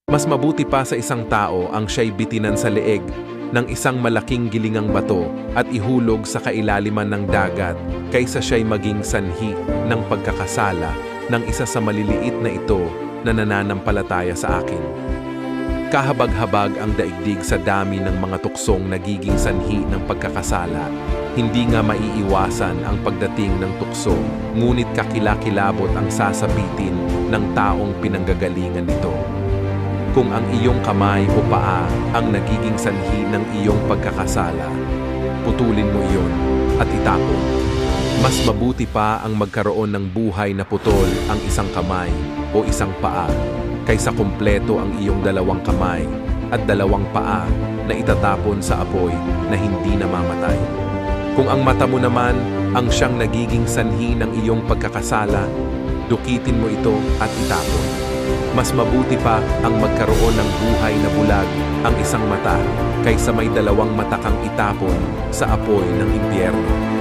Mas mabuti pa sa isang tao ang siya'y bitinan sa leeg ng isang malaking gilingang bato at ihulog sa kailaliman ng dagat kaysa siya'y maging sanhi ng pagkakasala ng isa sa maliliit na ito na nananampalataya sa akin. Kahabag-habag ang daigdig sa dami ng mga tuksong nagiging sanhi ng pagkakasala. Hindi nga maiiwasan ang pagdating ng tukso, ngunit kakilakilabot ang sasapitin ng taong pinanggagalingan nito. Kung ang iyong kamay o paa ang nagiging sanhi ng iyong pagkakasala, putulin mo iyon at itapon. Mas mabuti pa ang magkaroon ng buhay na putol ang isang kamay o isang paa kaysa kumpleto ang iyong dalawang kamay at dalawang paa na itatapon sa apoy na hindi namamatay. Kung ang mata mo naman ang siyang nagiging sanhi ng iyong pagkakasala, dukitin mo ito at itapon. Mas mabuti pa ang magkaroon ng buhay na bulag ang isang mata kaysa may dalawang mata kang itapon sa apoy ng impyerno.